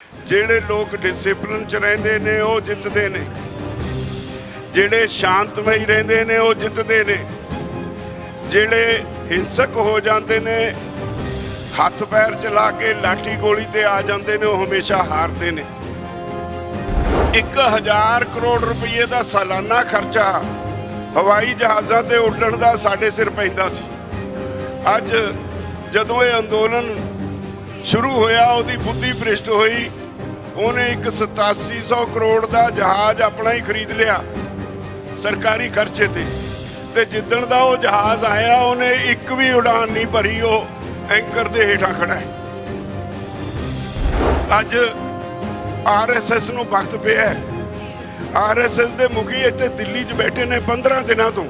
ਜਿਹੜੇ ਲੋਕ ਡਿਸਿਪਲਿਨ ਚ ਰਹਿੰਦੇ ਨੇ ਉਹ ਜਿੱਤਦੇ ਨੇ, ਜਿਹੜੇ ਸ਼ਾਂਤਮਈ ਰਹਿੰਦੇ ਨੇ ਉਹ ਜਿੱਤਦੇ ਨੇ, ਜਿਹੜੇ ਹਿੰਸਕ ਹੋ ਜਾਂਦੇ ਨੇ ਹੱਥ ਪੈਰ ਚਲਾ ਕੇ ਲਾਠੀ ਗੋਲੀ ਤੇ ਆ ਜਾਂਦੇ ਨੇ ਉਹ ਹਮੇਸ਼ਾ ਹਾਰਦੇ ਨੇ। 1000 ਕਰੋੜ ਰੁਪਏ ਦਾ ਸਾਲਾਨਾ ਖਰਚਾ ਹਵਾਈ ਜਹਾਜ਼ਾਂ ਤੇ ਉੱਡਣ ਦਾ ਸਾਡੇ ਸਿਰ ਪੈਂਦਾ ਸੀ। ਅੱਜ ਜਦੋਂ ਇਹ ਅੰਦੋਲਨ शुरू होया ਉਹਦੀ बुद्धि भ्रिष्ट हुई, उन्हें एक 8700 करोड़ का जहाज अपना ही खरीद लिया सरकारी खर्चे ते जिदन का वो जहाज आया उन्हें एक भी उड़ान नहीं भरी, वो एंकर के हेठा खड़ा है। अज RSS नूं वक्त पे है, RSS के मुखी इत्थे दिल्ली च बैठे ने 15 दिनों तो,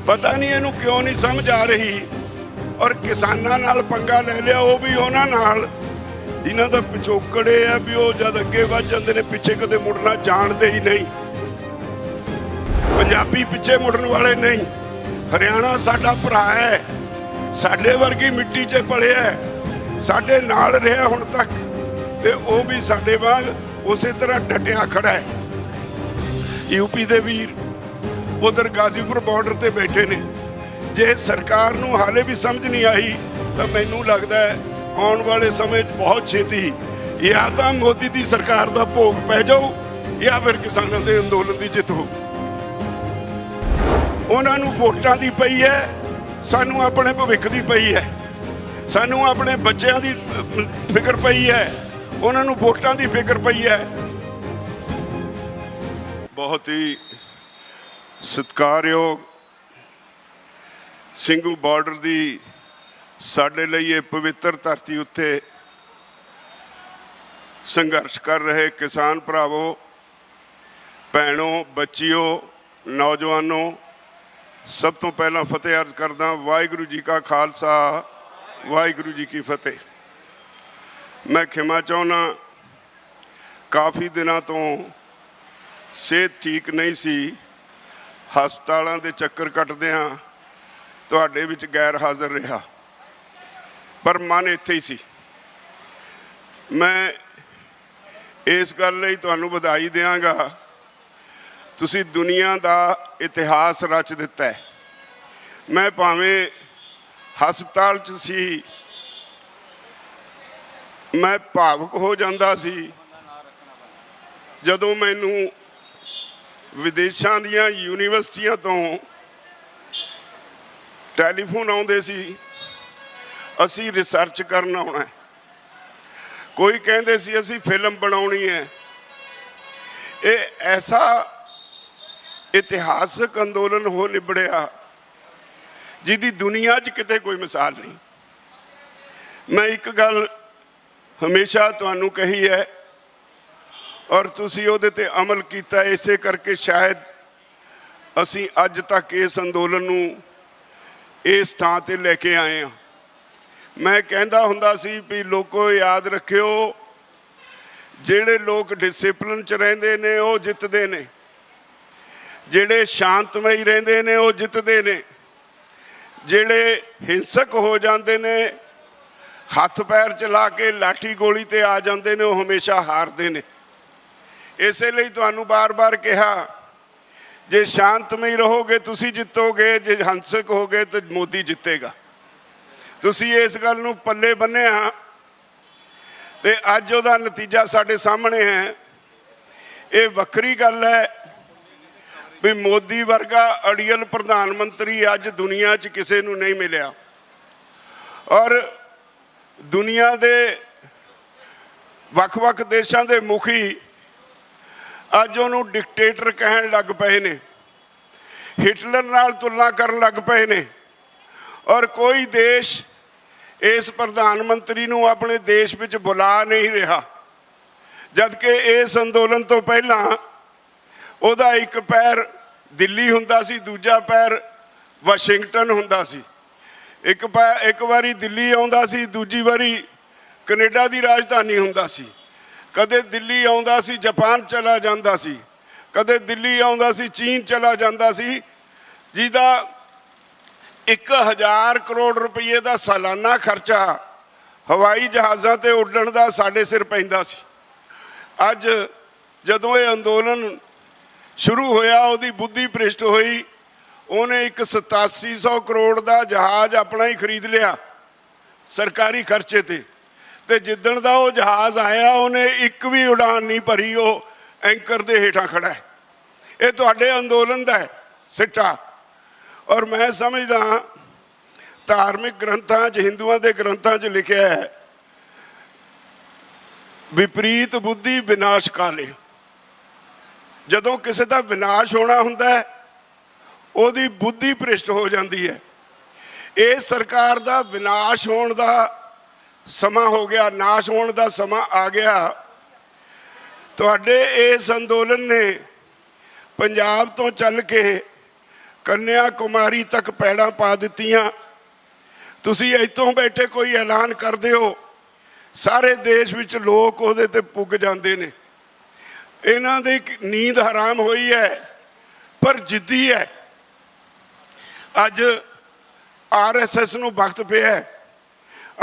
पता नहीं इनू क्यों नहीं समझ आ रही। और किसानां नाल पंगा ले लिया, वो भी उन्हां नाल इन्हां दा पिछोकड़ है भी वो जद अगे वध जांदे ने पिछे कदे मुड़ना जानते ही नहीं। पंजाबी पिछे मुड़न वाले नहीं। हरियाणा साडा भरा है, साडे वर्गी मिट्टी च पलिया है, साडे नाल रहा हुण तक, ते वो भी साडे वांग उसे तरह डटिया खड़ा है। यूपी दे वीर उधर गाजीपुर बॉर्डर ते बैठे ने। जे सरकार नूं हाले भी समझ नहीं आई तो मैनू लगता है आने वाले समय बहुत छेती या तो मोदी की सरकार का भोग पै जाऊ या फिर किसानों के अंदोलन की जित हो। उन्होंने वोटां की पई है, सानू अपने भविख की पई है, सानू अपने बच्चों की फिक्र पई है, उन्होंने वोटां की फिक्र पई है। बहुत ही सत्कारयोग ਸਿੰਘੂ ਬਾਰਡਰ ਦੀ ਸਾਡੇ ਲਈ ਇਹ ਪਵਿੱਤਰ ਧਰਤੀ ਉੱਤੇ ਸੰਘਰਸ਼ ਕਰ ਰਹੇ ਕਿਸਾਨ ਭਰਾਵੋ, ਭੈਣੋ, ਬੱਚਿਓ, ਨੌਜਵਾਨੋ, ਸਭ ਤੋਂ ਪਹਿਲਾਂ ਫਤਿਹ ਅਰਜ਼ ਕਰਦਾ ਵਾਹਿਗੁਰੂ ਜੀ ਕਾ ਖਾਲਸਾ ਵਾਹਿਗੁਰੂ ਜੀ ਕੀ ਫਤਿਹ। ਮੈਂ ਖਿਮਾ ਚਾਹੁੰਦਾ, ਕਾਫੀ ਦਿਨਾਂ ਤੋਂ ਸਿਹਤ ਠੀਕ ਨਹੀਂ ਸੀ, ਹਸਪਤਾਲਾਂ ਦੇ ਚੱਕਰ ਕੱਟਦਿਆਂ ਤੁਹਾਡੇ ਵਿੱਚ ਗੈਰ ਹਾਜ਼ਰ ਰਿਹਾ, ਪਰ ਮਨ ਇੱਥੇ ਹੀ ਸੀ। ਮੈਂ ਇਸ ਗੱਲ ਲਈ ਤੁਹਾਨੂੰ ਵਧਾਈ ਦਿਆਂਗਾ, ਤੁਸੀਂ ਦੁਨੀਆ ਦਾ ਇਤਿਹਾਸ ਰਚ ਦਿੱਤਾ ਹੈ। ਮੈਂ ਭਾਵੇਂ ਹਸਪਤਾਲ 'ਚ ਸੀ, ਮੈਂ ਭਾਵੁਕ ਹੋ ਜਾਂਦਾ ਸੀ ਜਦੋਂ ਮੈਨੂੰ ਵਿਦੇਸ਼ਾਂ ਦੀਆਂ ਯੂਨੀਵਰਸਿਟੀਆਂ ਤੋਂ ਟੈਲੀਫੋਨ ਆਉਂਦੇ ਸੀ, ਅਸੀਂ ਰਿਸਰਚ ਕਰਨ ਆਉਣਾ ਹੈ, ਕੋਈ ਕਹਿੰਦੇ ਸੀ ਅਸੀਂ ਫਿਲਮ ਬਣਾਉਣੀ ਹੈ। ਇਹ ਐਸਾ ਇਤਿਹਾਸਕ ਅੰਦੋਲਨ ਹੋ ਨਿਬੜਿਆ ਜਿਹਦੀ ਦੁਨੀਆ 'ਚ ਕਿਤੇ ਕੋਈ ਮਿਸਾਲ ਨਹੀਂ। ਮੈਂ ਇੱਕ ਗੱਲ ਹਮੇਸ਼ਾ ਤੁਹਾਨੂੰ ਕਹੀ ਹੈ ਔਰ ਤੁਸੀਂ ਉਹਦੇ ਤੇ ਅਮਲ ਕੀਤਾ, ਇਸੇ ਕਰਕੇ ਸ਼ਾਇਦ ਅਸੀਂ ਅੱਜ ਤੱਕ ਇਸ ਅੰਦੋਲਨ ਨੂੰ ਇਸ ਥਾਂ ਤੇ ਲੈ ਕੇ ਆਏ ਹਾਂ। ਮੈਂ ਕਹਿੰਦਾ ਹੁੰਦਾ ਸੀ ਵੀ ਲੋਕੋ ਯਾਦ ਰੱਖਿਓ, ਜਿਹੜੇ ਲੋਕ ਡਿਸਿਪਲਿਨ 'ਚ ਰਹਿੰਦੇ ਨੇ ਉਹ ਜਿੱਤਦੇ ਨੇ, ਜਿਹੜੇ ਸ਼ਾਂਤਮਈ ਰਹਿੰਦੇ ਨੇ ਉਹ ਜਿੱਤਦੇ ਨੇ, ਜਿਹੜੇ ਹਿੰਸਕ ਹੋ ਜਾਂਦੇ ਨੇ ਹੱਥ ਪੈਰ ਚਲਾ ਕੇ ਲਾਠੀ ਗੋਲੀ ਤੇ ਆ ਜਾਂਦੇ ਨੇ ਉਹ ਹਮੇਸ਼ਾ ਹਾਰਦੇ ਨੇ। ਇਸੇ ਲਈ ਤੁਹਾਨੂੰ ਬਾਰ-ਬਾਰ ਕਿਹਾ, ਜੇ ਸ਼ਾਂਤਮਈ ਰਹੋਗੇ ਤੁਸੀਂ ਜਿੱਤੋਗੇ, ਜੇ ਹਿੰਸਕ ਹੋਗੇ ਤਾਂ ਮੋਦੀ ਜਿੱਤੇਗਾ। ਤੁਸੀਂ ਇਸ ਗੱਲ ਨੂੰ ਪੱਲੇ ਬੰਨਿਆ ਤੇ ਅੱਜ ਉਹਦਾ ਨਤੀਜਾ ਸਾਡੇ ਸਾਹਮਣੇ ਹੈ। ਇਹ ਵੱਖਰੀ ਗੱਲ ਹੈ ਵੀ ਮੋਦੀ ਵਰਗਾ ਅੜੀਅਲ ਪ੍ਰਧਾਨ ਮੰਤਰੀ ਅੱਜ ਦੁਨੀਆ 'ਚ ਕਿਸੇ ਨੂੰ ਨਹੀਂ ਮਿਲਿਆ, ਔਰ ਦੁਨੀਆ ਦੇ ਵੱਖ-ਵੱਖ ਦੇਸ਼ਾਂ ਦੇ ਮੁਖੀ ਅੱਜ ਉਹਨੂੰ ਡਿਕਟੇਟਰ ਕਹਿਣ ਲੱਗ ਪਏ ਨੇ, ਹਿਟਲਰ ਨਾਲ ਤੁਲਨਾ ਕਰਨ ਲੱਗ ਪਏ ਨੇ, ਔਰ ਕੋਈ ਦੇਸ਼ ਇਸ ਪ੍ਰਧਾਨ ਮੰਤਰੀ ਨੂੰ ਆਪਣੇ ਦੇਸ਼ ਵਿੱਚ ਬੁਲਾ ਨਹੀਂ ਰਿਹਾ, ਜਦਕਿ ਇਸ ਅੰਦੋਲਨ ਤੋਂ ਪਹਿਲਾਂ ਉਹਦਾ ਇੱਕ ਪੈਰ ਦਿੱਲੀ ਹੁੰਦਾ ਸੀ, ਦੂਜਾ ਪੈਰ ਵਾਸ਼ਿੰਗਟਨ ਹੁੰਦਾ ਸੀ। ਇੱਕ ਵਾਰੀ ਦਿੱਲੀ ਆਉਂਦਾ ਸੀ, ਦੂਜੀ ਵਾਰੀ ਕੈਨੇਡਾ ਦੀ ਰਾਜਧਾਨੀ ਹੁੰਦਾ ਸੀ, ਕਦੇ ਦਿੱਲੀ ਆਉਂਦਾ ਸੀ ਜਾਪਾਨ ਚਲਾ ਜਾਂਦਾ ਸੀ, ਕਦੇ ਦਿੱਲੀ ਆਉਂਦਾ ਸੀ ਚੀਨ ਚਲਾ ਜਾਂਦਾ ਸੀ, ਜਿਹਦਾ 1000 ਕਰੋੜ ਰੁਪਏ ਦਾ ਸਾਲਾਨਾ ਖਰਚਾ ਹਵਾਈ ਜਹਾਜ਼ਾਂ ਤੇ ਉੱਡਣ ਦਾ ਸਾਡੇ ਸਿਰ ਪੈਂਦਾ ਸੀ। ਅੱਜ ਜਦੋਂ ਇਹ ਅੰਦੋਲਨ ਸ਼ੁਰੂ ਹੋਇਆ, ਉਹਦੀ ਬੁੱਧੀ ਭ੍ਰਿਸ਼ਟ ਹੋਈ, ਉਹਨੇ ਇੱਕ 8700 ਕਰੋੜ ਦਾ ਜਹਾਜ਼ ਆਪਣਾ ਹੀ ਖਰੀਦ ਲਿਆ ਸਰਕਾਰੀ ਖਰਚੇ ਤੇ ਜਿੱਦਣ ਦਾ ਉਹ ਜਹਾਜ਼ ਆਇਆ ਉਹਨੇ ਇੱਕ ਵੀ ਉਡਾਨ ਨਹੀਂ ਭਰੀ, ਉਹ ਐਂਕਰ ਦੇ ਹੇਠਾਂ ਖੜਾ ਹੈ। ਇਹ ਤੁਹਾਡੇ ਅੰਦੋਲਨ ਦਾ ਹੈ ਸਿੱਟਾ। ਔਰ ਮੈਂ ਸਮਝਦਾ ਧਾਰਮਿਕ ਗ੍ਰੰਥਾਂ 'ਚ, ਹਿੰਦੂਆਂ ਦੇ ਗ੍ਰੰਥਾਂ 'ਚ ਲਿਖਿਆ ਹੈ, ਵਿਪਰੀਤ ਬੁੱਧੀ ਵਿਨਾਸ਼ ਕਾਲੇ। ਜਦੋਂ ਕਿਸੇ ਦਾ ਵਿਨਾਸ਼ ਹੋਣਾ ਹੁੰਦਾ ਹੈ, ਉਹਦੀ ਬੁੱਧੀ ਭ੍ਰਿਸ਼ਟ ਹੋ ਜਾਂਦੀ ਹੈ। ਇਹ ਸਰਕਾਰ ਦਾ ਵਿਨਾਸ਼ ਹੋਣ ਦਾ ਸਮਾਂ ਹੋ ਗਿਆ, ਨਾਸ਼ ਹੋਣ ਦਾ ਸਮਾਂ ਆ ਗਿਆ। ਤੁਹਾਡੇ ਇਸ ਅੰਦੋਲਨ ਨੇ ਪੰਜਾਬ ਤੋਂ ਚੱਲ ਕੇ ਕੰਨਿਆ ਕੁਮਾਰੀ ਤੱਕ ਪੈੜਾਂ ਪਾ ਦਿੱਤੀਆਂ। ਤੁਸੀਂ ਇੱਥੋਂ ਬੈਠੇ ਕੋਈ ਐਲਾਨ ਕਰਦੇ ਹੋ, ਸਾਰੇ ਦੇਸ਼ ਵਿੱਚ ਲੋਕ ਉਹਦੇ ਤੇ ਪੁੱਗ ਜਾਂਦੇ ਨੇ। ਇਹਨਾਂ ਦੀ ਨੀਂਦ ਹਰਾਮ ਹੋਈ ਹੈ, ਪਰ ਜਿੱਦੀ ਹੈ। ਅੱਜ RSS ਨੂੰ ਵਕਤ ਪਿਆ।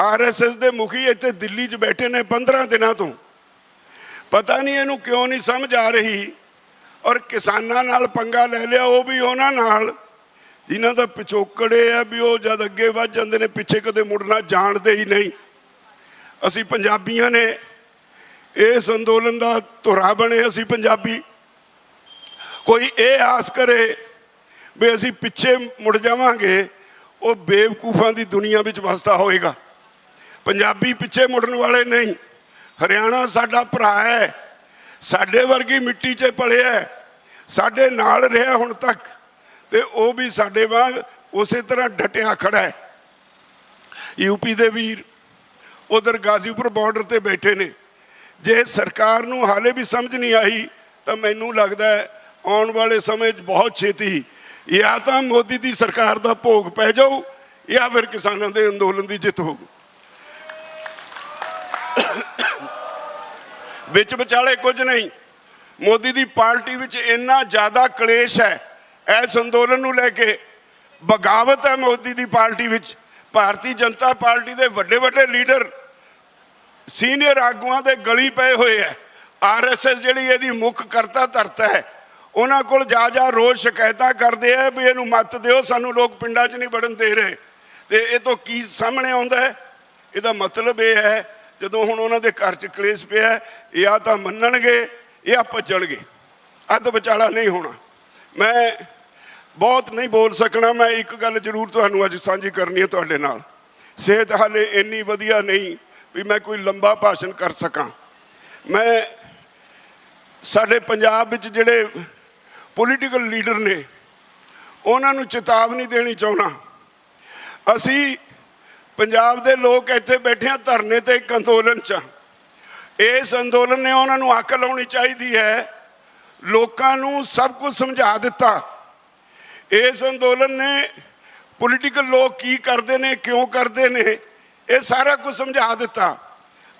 RSS ਦੇ ਮੁਖੀ ਇੱਥੇ ਦਿੱਲੀ 'ਚ ਬੈਠੇ ਨੇ 15 ਦਿਨਾਂ ਤੋਂ। ਪਤਾ ਨਹੀਂ ਇਹਨੂੰ ਕਿਉਂ ਨਹੀਂ ਸਮਝ ਆ ਰਹੀ। ਔਰ ਕਿਸਾਨਾਂ ਨਾਲ ਪੰਗਾ ਲੈ ਲਿਆ, ਉਹ ਵੀ ਉਹਨਾਂ ਨਾਲ ਜਿਨ੍ਹਾਂ ਦਾ ਪਿਛੋਕੜ ਇਹ ਹੈ ਵੀ ਉਹ ਜਦ ਅੱਗੇ ਵੱਧ ਜਾਂਦੇ ਨੇ ਪਿੱਛੇ ਕਦੇ ਮੁੜਨਾ ਜਾਣਦੇ ਹੀ ਨਹੀਂ। ਅਸੀਂ ਪੰਜਾਬੀਆਂ ਨੇ ਇਸ ਅੰਦੋਲਨ ਦਾ ਧੁਰਾ ਬਣੇ। ਅਸੀਂ ਪੰਜਾਬੀ, ਕੋਈ ਇਹ ਆਸ ਕਰੇ ਵੀ ਅਸੀਂ ਪਿੱਛੇ ਮੁੜ ਜਾਵਾਂਗੇ, ਉਹ ਬੇਵਕੂਫਾਂ ਦੀ ਦੁਨੀਆ ਵਿੱਚ ਵਸਦਾ ਹੋਏਗਾ। ਪੰਜਾਬੀ ਪਿੱਛੇ ਮੁੜਨ ਵਾਲੇ ਨਹੀਂ। ਹਰਿਆਣਾ ਸਾਡਾ ਭਰਾ ਹੈ, ਸਾਡੇ ਵਰਗੀ ਮਿੱਟੀ 'ਚ ਪਲਿਆ, ਸਾਡੇ ਨਾਲ ਰਿਹਾ ਹੁਣ ਤੱਕ, ਤੇ ਉਹ ਵੀ ਸਾਡੇ ਵਾਂਗ ਉਸੇ ਤਰ੍ਹਾਂ ਡਟਿਆ ਖੜਾ ਹੈ। UP ਦੇ ਵੀਰ ਉਧਰ ਗਾਜ਼ੀਪੁਰ ਬਾਰਡਰ ਤੇ ਬੈਠੇ ਨੇ। ਜੇ ਸਰਕਾਰ ਨੂੰ ਹਾਲੇ ਵੀ ਸਮਝ ਨਹੀਂ ਆਈ ਤਾਂ ਮੈਨੂੰ ਲੱਗਦਾ ਹੈ ਆਉਣ ਵਾਲੇ ਸਮੇਂ 'ਚ ਬਹੁਤ ਛੇਤੀ ਜਾਂ ਤਾਂ ਮੋਦੀ ਦੀ ਸਰਕਾਰ ਦਾ ਭੋਗ ਪੈ ਜਾਊ ਜਾਂ ਫਿਰ ਕਿਸਾਨਾਂ ਦੇ ਅੰਦੋਲਨ ਦੀ ਜਿੱਤ ਹੋਊ। ਵਿੱਚ ਵਿਚਾਲੇ ਕੁਝ ਨਹੀਂ। ਮੋਦੀ ਦੀ ਪਾਰਟੀ ਵਿੱਚ ਇੰਨਾ ਜ਼ਿਆਦਾ ਕਲੇਸ਼ ਹੈ ਇਸ ਅੰਦੋਲਨ ਨੂੰ ਲੈ ਕੇ, ਬਗਾਵਤ ਹੈ ਮੋਦੀ ਦੀ ਪਾਰਟੀ ਵਿੱਚ। ਭਾਰਤੀ ਜਨਤਾ ਪਾਰਟੀ ਦੇ ਵੱਡੇ ਵੱਡੇ ਲੀਡਰ, ਸੀਨੀਅਰ ਆਗੂਆਂ ਦੇ ਗਲੀ ਪਏ ਹੋਏ ਹੈ। RSS ਜਿਹੜੀ ਇਹਦੀ ਮੁੱਖ ਕਰਤਾ ਧਰਤਾ ਹੈ, ਉਹਨਾਂ ਕੋਲ ਜਾ ਰੋਜ਼ ਸ਼ਿਕਾਇਤਾਂ ਕਰਦੇ ਆ ਵੀ ਇਹਨੂੰ ਮੱਤ ਦਿਓ, ਸਾਨੂੰ ਲੋਕ ਪਿੰਡਾਂ 'ਚ ਨਹੀਂ ਵੜਨ ਦੇ ਰਹੇ। ਤੇ ਇਹ ਤੋਂ ਕੀ ਸਾਹਮਣੇ ਆਉਂਦਾ ਹੈ? ਇਹਦਾ ਮਤਲਬ ਇਹ ਹੈ ਜਦੋਂ ਹੁਣ ਉਹਨਾਂ ਦੇ ਘਰ 'ਚ ਕਲੇਸ਼ ਪਿਆ, ਜਾਂ ਤਾਂ ਮੰਨਣਗੇ ਜਾਂ ਭੱਜਣਗੇ, ਅੱਧ ਵਿਚਾਲਾ ਨਹੀਂ ਹੋਣਾ। ਮੈਂ ਬਹੁਤ ਨਹੀਂ ਬੋਲ ਸਕਣਾ। ਮੈਂ ਇੱਕ ਗੱਲ ਜ਼ਰੂਰ ਤੁਹਾਨੂੰ ਅੱਜ ਸਾਂਝੀ ਕਰਨੀ ਹੈ ਤੁਹਾਡੇ ਨਾਲ। ਸਿਹਤ ਹਾਲੇ ਇੰਨੀ ਵਧੀਆ ਨਹੀਂ ਵੀ ਮੈਂ ਕੋਈ ਲੰਬਾ ਭਾਸ਼ਣ ਕਰ ਸਕਾਂ। ਮੈਂ ਸਾਡੇ ਪੰਜਾਬ ਵਿੱਚ ਜਿਹੜੇ ਪੋਲੀਟੀਕਲ ਲੀਡਰ ਨੇ ਉਹਨਾਂ ਨੂੰ ਚੇਤਾਵਨੀ ਦੇਣੀ ਚਾਹੁੰਦਾ। ਅਸੀਂ ਪੰਜਾਬ ਦੇ ਲੋਕ ਇੱਥੇ ਬੈਠੇ ਹਾਂ ਧਰਨੇ ਤੇ ਇੱਕ ਅੰਦੋਲਨ 'ਚ। ਇਸ ਅੰਦੋਲਨ ਨੇ ਉਹਨਾਂ ਨੂੰ ਅਕਲ ਲਾਉਣੀ ਚਾਹੀਦੀ ਹੈ। ਲੋਕਾਂ ਨੂੰ ਸਭ ਕੁਝ ਸਮਝਾ ਦਿੱਤਾ। ਇਸ ਅੰਦੋਲਨ ਨੇ ਪੋਲੀਟੀਕਲ ਲੋਕ ਕੀ ਕਰਦੇ ਨੇ, ਕਿਉਂ ਕਰਦੇ ਨੇ, ਇਹ ਸਾਰਾ ਕੁਝ ਸਮਝਾ ਦਿੱਤਾ।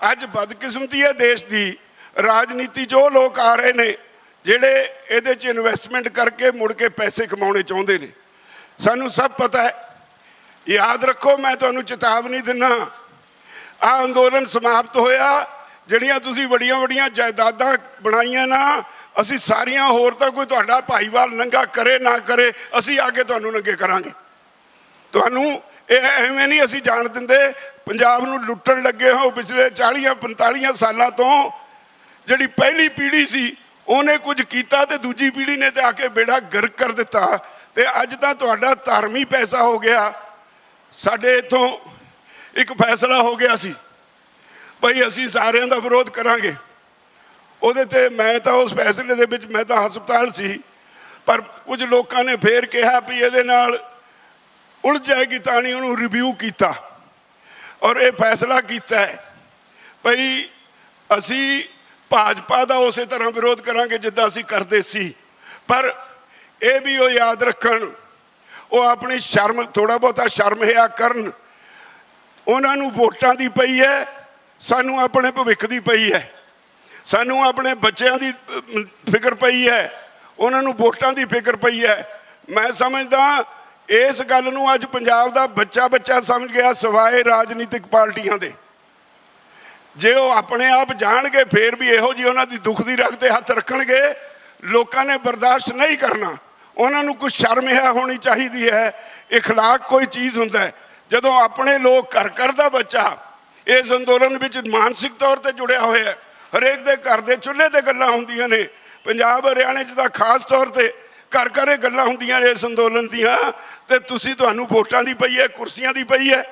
ਅੱਜ ਬਦਕਿਸਮਤੀ ਹੈ ਦੇਸ਼ ਦੀ, ਰਾਜਨੀਤੀ 'ਚ ਉਹ ਲੋਕ ਆ ਰਹੇ ਨੇ ਜਿਹੜੇ ਇਹਦੇ 'ਚ ਇਨਵੈਸਟਮੈਂਟ ਕਰਕੇ ਮੁੜ ਕੇ ਪੈਸੇ ਕਮਾਉਣੇ ਚਾਹੁੰਦੇ ਨੇ। ਸਾਨੂੰ ਸਭ ਪਤਾ ਹੈ। ਯਾਦ ਰੱਖੋ, ਮੈਂ ਤੁਹਾਨੂੰ ਚੇਤਾਵਨੀ ਦਿੰਦਾ, ਆਹ ਅੰਦੋਲਨ ਸਮਾਪਤ ਹੋਇਆ, ਜਿਹੜੀਆਂ ਤੁਸੀਂ ਵੱਡੀਆਂ ਵੱਡੀਆਂ ਜਾਇਦਾਦਾਂ ਬਣਾਈਆਂ ਨਾ, ਅਸੀਂ ਸਾਰੀਆਂ, ਹੋਰ ਤਾਂ ਕੋਈ ਤੁਹਾਡਾ ਭਾਈਵਾਲ ਨੰਗਾ ਕਰੇ ਨਾ ਕਰੇ, ਅਸੀਂ ਆ ਕੇ ਤੁਹਾਨੂੰ ਨੰਗੇ ਕਰਾਂਗੇ। ਤੁਹਾਨੂੰ ਇਹ ਐਵੇਂ ਨਹੀਂ ਅਸੀਂ ਜਾਣ ਦਿੰਦੇ। ਪੰਜਾਬ ਨੂੰ ਲੁੱਟਣ ਲੱਗੇ ਹੋ ਪਿਛਲੇ 40-45 ਸਾਲਾਂ ਤੋਂ। ਜਿਹੜੀ ਪਹਿਲੀ ਪੀੜ੍ਹੀ ਸੀ ਉਹਨੇ ਕੁਝ ਕੀਤਾ ਤੇ ਦੂਜੀ ਪੀੜ੍ਹੀ ਨੇ ਤੇ ਆ ਕੇ ਬੇੜਾ ਗਰਕ ਕਰ ਦਿੱਤਾ। ਤੇ ਅੱਜ ਤਾਂ ਤੁਹਾਡਾ ਧਰਮੀ ਪੈਸਾ ਹੋ ਗਿਆ। ਸਾਡੇ ਇੱਥੋਂ ਇੱਕ ਫੈਸਲਾ ਹੋ ਗਿਆ ਸੀ ਭਾਈ ਅਸੀਂ ਸਾਰਿਆਂ ਦਾ ਵਿਰੋਧ ਕਰਾਂਗੇ। ਉਹਦੇ ਤੇ ਮੈਂ ਤਾਂ ਉਸ ਫੈਸਲੇ ਦੇ ਵਿੱਚ ਮੈਂ ਤਾਂ ਹਸਪਤਾਲ ਸੀ, ਪਰ ਕੁਝ ਲੋਕਾਂ ਨੇ ਫੇਰ ਕਿਹਾ ਵੀ ਇਹਦੇ ਨਾਲ ਉਲਝ ਜਾਏਗੀ ਤਾਂ ਨਹੀਂ ਉਹਨੂੰ ਰਿਵਿਊ ਕੀਤਾ ਔਰ ਇਹ ਫੈਸਲਾ ਕੀਤਾ ਹੈ ਭਈ ਅਸੀਂ ਭਾਜਪਾ ਦਾ ਉਸੇ ਤਰ੍ਹਾਂ ਵਿਰੋਧ ਕਰਾਂਗੇ ਜਿੱਦਾਂ ਅਸੀਂ ਕਰਦੇ ਸੀ। ਪਰ ਇਹ ਵੀ ਉਹ ਯਾਦ ਰੱਖਣ, ਉਹ ਆਪਣੀ ਸ਼ਰਮ, ਥੋੜਾ ਬਹੁਤਾ ਸ਼ਰਮ ਹਿਆ ਕਰਨ। ਉਹਨਾਂ ਨੂੰ ਵੋਟਾਂ ਦੀ ਪਈ ਹੈ, ਸਾਨੂੰ ਆਪਣੇ ਭਵਿੱਖ ਦੀ ਪਈ ਹੈ, ਸਾਨੂੰ ਆਪਣੇ ਬੱਚਿਆਂ ਦੀ ਫਿਕਰ ਪਈ ਹੈ, ਉਹਨਾਂ ਨੂੰ ਵੋਟਾਂ ਦੀ ਫਿਕਰ ਪਈ ਹੈ। ਮੈਂ ਸਮਝਦਾ ਇਸ ਗੱਲ ਨੂੰ ਅੱਜ ਪੰਜਾਬ ਦਾ ਬੱਚਾ ਸਮਝ ਗਿਆ, ਸਿਵਾਏ ਰਾਜਨੀਤਿਕ ਪਾਰਟੀਆਂ ਦੇ। ਜੇ ਉਹ ਆਪਣੇ ਆਪ ਜਾਣਗੇ ਫੇਰ ਵੀ ਇਹੋ ਜਿਹੀ ਉਹਨਾਂ ਦੀ ਦੁੱਖ ਦੀ ਰਗ ਤੇ ਹੱਥ ਰੱਖਣਗੇ, ਲੋਕਾਂ ਨੇ ਬਰਦਾਸ਼ਤ ਨਹੀਂ ਕਰਨਾ। ਉਹਨਾਂ ਨੂੰ ਕੁਝ ਸ਼ਰਮ ਹੈ ਹੋਣੀ ਚਾਹੀਦੀ ਹੈ। ਇਖਲਾਕ ਕੋਈ ਚੀਜ਼ ਹੁੰਦਾ ਹੈ। ਜਦੋਂ ਆਪਣੇ ਲੋਕ ਘਰ ਘਰ ਦਾ ਬੱਚਾ ਇਸ ਅੰਦੋਲਨ ਵਿੱਚ ਮਾਨਸਿਕ ਤੌਰ ਤੇ ਜੁੜਿਆ ਹੋਇਆ ਹੈ, ਹਰੇਕ ਦੇ ਘਰ ਦੇ ਚੁੱਲ੍ਹੇ ਤੇ ਗੱਲਾਂ ਹੁੰਦੀਆਂ ਨੇ। ਪੰਜਾਬ ਹਰਿਆਣੇ 'ਚ ਤਾਂ ਖਾਸ ਤੌਰ ਤੇ ਘਰ ਘਰ ਇਹ ਗੱਲਾਂ ਹੁੰਦੀਆਂ ਨੇ ਇਸ ਅੰਦੋਲਨ ਦੀਆਂ, ਤੇ ਤੁਹਾਨੂੰ ਵੋਟਾਂ ਦੀ ਪਈ ਹੈ, ਕੁਰਸੀਆਂ ਦੀ ਪਈ ਹੈ।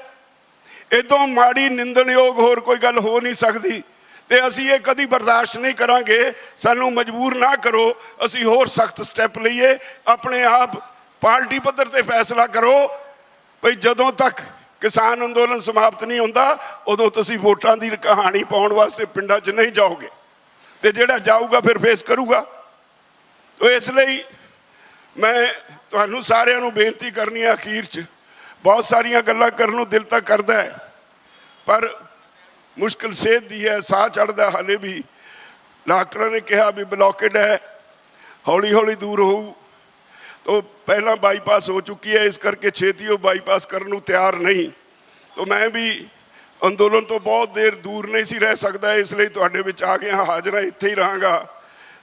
ਇਦੋਂ ਮਾੜੀ ਨਿੰਦਣਯੋਗ ਹੋਰ ਕੋਈ ਗੱਲ ਹੋ ਨਹੀਂ ਸਕਦੀ, ਤੇ ਅਸੀਂ ਇਹ ਕਦੀ ਬਰਦਾਸ਼ਤ ਨਹੀਂ ਕਰਾਂਗੇ। ਸਾਨੂੰ ਮਜਬੂਰ ਨਾ ਕਰੋ, ਅਸੀਂ ਹੋਰ ਸਖਤ ਸਟੈਪ ਲਈਏ। ਆਪਣੇ ਆਪ ਪਾਰਟੀ ਪੱਧਰ ਤੇ ਫੈਸਲਾ ਕਰੋ ਭਈ ਜਦੋਂ ਤੱਕ ਕਿਸਾਨ ਅੰਦੋਲਨ ਸਮਾਪਤ ਨਹੀਂ ਹੁੰਦਾ ਉਦੋਂ ਤੁਸੀਂ ਵੋਟਾਂ ਦੀ ਕਹਾਣੀ ਪਾਉਣ ਵਾਸਤੇ ਪਿੰਡਾਂ 'ਚ ਨਹੀਂ ਜਾਓਗੇ, ਤੇ ਜਿਹੜਾ ਜਾਊਗਾ ਫਿਰ ਫੇਸ ਕਰੂਗਾ। ਤੋ ਇਸ ਲਈ ਮੈਂ ਤੁਹਾਨੂੰ ਸਾਰਿਆਂ ਨੂੰ ਬੇਨਤੀ ਕਰਨੀ ਹੈ, ਅਖੀਰ 'ਚ ਬਹੁਤ ਸਾਰੀਆਂ ਗੱਲਾਂ ਕਰਨ ਨੂੰ ਦਿਲ ਤਾਂ ਕਰਦਾ ਹੈ, ਪਰ ਮੁਸ਼ਕਿਲ ਸਿਹਤ ਦੀ ਹੈ, ਸਾਹ ਚੜ੍ਹਦਾ। ਹਾਲੇ ਵੀ ਡਾਕਟਰਾਂ ਨੇ ਕਿਹਾ ਵੀ ਬਲੌਕੇਡ ਹੈ, ਹੌਲੀ ਹੌਲੀ ਦੂਰ ਹੋਊ। ਤੋ ਪਹਿਲਾਂ ਬਾਈਪਾਸ ਹੋ ਚੁੱਕੀ ਹੈ, ਇਸ ਕਰਕੇ ਛੇਤੀ ਉਹ ਬਾਈਪਾਸ ਕਰਨ ਨੂੰ ਤਿਆਰ ਨਹੀਂ। ਤੋ ਮੈਂ ਵੀ ਅੰਦੋਲਨ ਤੋਂ ਬਹੁਤ ਦੇਰ ਦੂਰ ਨਹੀਂ ਸੀ ਰਹਿ ਸਕਦਾ, ਇਸ ਲਈ ਤੁਹਾਡੇ ਵਿੱਚ ਆ ਗਿਆ। ਹਾਜ਼ਰ ਇੱਥੇ ਹੀ ਰਹਾਂਗਾ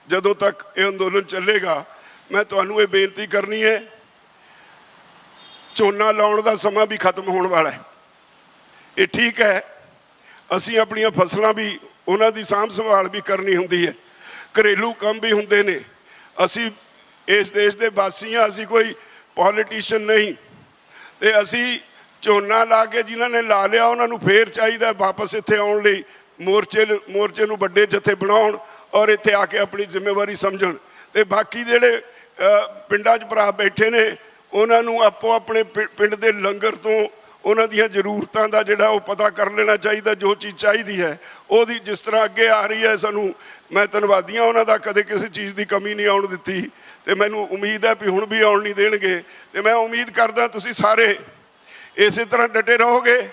ਜਦੋਂ ਤੱਕ ਇਹ ਅੰਦੋਲਨ ਚੱਲੇਗਾ। ਮੈਂ ਤੁਹਾਨੂੰ ਇਹ ਬੇਨਤੀ ਕਰਨੀ ਹੈ, ਝੋਨਾ ਲਾਉਣ ਦਾ ਸਮਾਂ ਵੀ ਖਤਮ ਹੋਣ ਵਾਲਾ ਹੈ। ਇਹ ਠੀਕ ਹੈ, ਅਸੀਂ ਆਪਣੀਆਂ ਫਸਲਾਂ ਵੀ ਉਹਨਾਂ ਦੀ ਸਾਂਭ ਸੰਭਾਲ ਵੀ ਕਰਨੀ ਹੁੰਦੀ ਹੈ, ਘਰੇਲੂ ਕੰਮ ਵੀ ਹੁੰਦੇ ਨੇ। ਅਸੀਂ ਇਸ ਦੇਸ਼ ਦੇ ਵਾਸੀ ਹਾਂ, ਅਸੀਂ ਕੋਈ ਪੋਲੀਟੀਸ਼ੀਅਨ ਨਹੀਂ। ਤੇ ਅਸੀਂ ਝੋਨਾ ਲਾ ਕੇ ਜਿਨ੍ਹਾਂ ਨੇ ਲਾ ਲਿਆ ਉਹਨਾਂ ਨੂੰ ਫੇਰ ਚਾਹੀਦਾ ਵਾਪਸ ਇੱਥੇ ਆਉਣ ਲਈ, ਮੋਰਚੇ ਨੂੰ ਵੱਡੇ ਜਥੇ ਬਣਾਉਣ ਔਰ ਇੱਥੇ ਆ ਕੇ ਆਪਣੀ ਜ਼ਿੰਮੇਵਾਰੀ ਸਮਝਣ। ਤੇ ਬਾਕੀ ਜਿਹੜੇ ਪਿੰਡਾਂ 'ਚ ਭਰਾ ਬੈਠੇ ਨੇ ਉਹਨਾਂ ਨੂੰ ਆਪੋ ਆਪਣੇ ਪਿੰਡ ਦੇ ਲੰਗਰ ਤੋਂ ਉਹਨਾਂ ਦੀਆਂ ਜ਼ਰੂਰਤਾਂ ਦਾ ਜਿਹੜਾ ਉਹ ਪਤਾ ਕਰ ਲੈਣਾ ਚਾਹੀਦਾ। ਜੋ ਚੀਜ਼ ਚਾਹੀਦੀ ਹੈ ਉਹਦੀ ਜਿਸ ਤਰ੍ਹਾਂ ਅੱਗੇ ਆ ਰਹੀ ਹੈ, ਸਾਨੂੰ ਮੈਂ ਧੰਨਵਾਦੀ ਹਾਂ ਉਹਨਾਂ ਦਾ, ਕਦੇ ਕਿਸੇ ਚੀਜ਼ ਦੀ ਕਮੀ ਨਹੀਂ ਆਉਣ ਦਿੱਤੀ। ਤੇ ਮੈਨੂੰ ਉਮੀਦ ਹੈ ਵੀ ਹੁਣ ਵੀ ਆਉਣ ਨਹੀਂ ਦੇਣਗੇ। ਤੇ ਮੈਂ ਉਮੀਦ ਕਰਦਾ ਤੁਸੀਂ ਸਾਰੇ ਇਸੇ ਤਰ੍ਹਾਂ ਡਟੇ ਰਹੋਗੇ।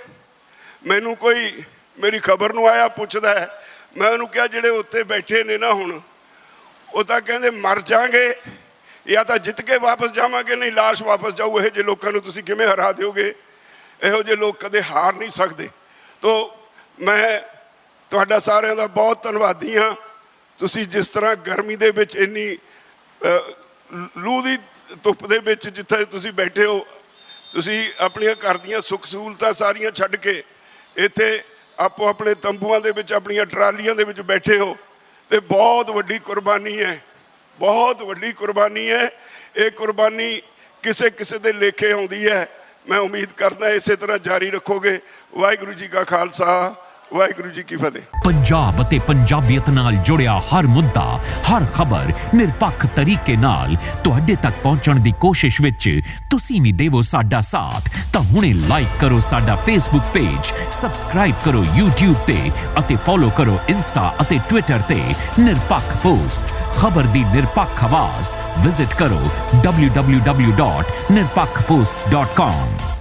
ਮੈਨੂੰ ਕੋਈ ਮੇਰੀ ਖਬਰ ਨੂੰ ਆਇਆ ਪੁੱਛਦਾ ਹੈ, ਮੈਂ ਉਹਨੂੰ ਕਿਹਾ ਜਿਹੜੇ ਉੱਤੇ ਬੈਠੇ ਨੇ ਨਾ ਹੁਣ, ਉਹ ਤਾਂ ਕਹਿੰਦੇ ਮਰ ਜਾਵਾਂਗੇ ਜਾਂ ਤਾਂ ਜਿੱਤ ਕੇ ਵਾਪਸ ਜਾਵਾਂਗੇ, ਨਹੀਂ ਲਾਸ਼ ਵਾਪਸ ਜਾਊ। ਇਹੋ ਜਿਹੇ ਲੋਕਾਂ ਨੂੰ ਤੁਸੀਂ ਕਿਵੇਂ ਹਰਾ ਦਿਓਗੇ? ਇਹੋ ਜਿਹੇ ਲੋਕ ਕਦੇ ਹਾਰ ਨਹੀਂ ਸਕਦੇ। ਤੋ ਮੈਂ ਤੁਹਾਡਾ ਸਾਰਿਆਂ ਦਾ ਬਹੁਤ ਧੰਨਵਾਦੀ ਹਾਂ। ਤੁਸੀਂ ਜਿਸ ਤਰ੍ਹਾਂ ਗਰਮੀ ਦੇ ਵਿੱਚ ਇੰਨੀ ਲੂ ਦੀ ਧੁੱਪ ਦੇ ਵਿੱਚ ਜਿੱਥੇ ਤੁਸੀਂ ਬੈਠੇ ਹੋ, ਤੁਸੀਂ ਆਪਣੀਆਂ ਘਰ ਦੀਆਂ ਸੁੱਖ ਸਹੂਲਤਾਂ ਸਾਰੀਆਂ ਛੱਡ ਕੇ ਇੱਥੇ ਆਪੋ ਆਪਣੇ ਤੰਬੂਆਂ ਦੇ ਵਿੱਚ, ਆਪਣੀਆਂ ਟਰਾਲੀਆਂ ਦੇ ਵਿੱਚ ਬੈਠੇ ਹੋ, ਤੇ ਬਹੁਤ ਵੱਡੀ ਕੁਰਬਾਨੀ ਹੈ, ਬਹੁਤ ਵੱਡੀ ਕੁਰਬਾਨੀ ਹੈ। ਇਹ ਕੁਰਬਾਨੀ ਕਿਸੇ ਕਿਸੇ ਦੇ ਲੇਖੇ ਆਉਂਦੀ ਹੈ। ਮੈਂ ਉਮੀਦ ਕਰਦਾ ਇਸੇ ਤਰ੍ਹਾਂ ਜਾਰੀ ਰੱਖੋਗੇ। ਵਾਹਿਗੁਰੂ ਜੀ ਕਾ ਖਾਲਸਾ, ਵਾਹਿਗੁਰੂ ਜੀ ਕੀ ਫਤਿਹ। ਪੰਜਾਬ ਅਤੇ ਪੰਜਾਬੀਅਤ ਨਾਲ ਜੁੜਿਆ ਹਰ ਮੁੱਦਾ, ਹਰ ਖਬਰ ਨਿਰਪੱਖ ਤਰੀਕੇ ਨਾਲ ਤੁਹਾਡੇ ਤੱਕ ਪਹੁੰਚਣ ਦੀ ਕੋਸ਼ਿਸ਼ ਵਿੱਚ ਤੁਸੀਂ ਵੀ ਦੇਵੋ ਸਾਡਾ ਸਾਥ। ਤਾਂ ਹੁਣੇ ਲਾਈਕ ਕਰੋ ਸਾਡਾ ਫੇਸਬੁੱਕ ਪੇਜ, ਸਬਸਕ੍ਰਾਈਬ ਕਰੋ YouTube ਤੇ ਅਤੇ ਫੋਲੋ ਕਰੋ ਇੰਸਟਾ ਅਤੇ ਟਵਿੱਟਰ ਤੇ ਨਿਰਪੱਖ ਪੋਸਟ। ਖਬਰ ਦੀ ਨਿਰਪੱਖ ਆਵਾਜ਼। ਵਿਜ਼ਿਟ ਕਰੋ www.nirpakhpost.com।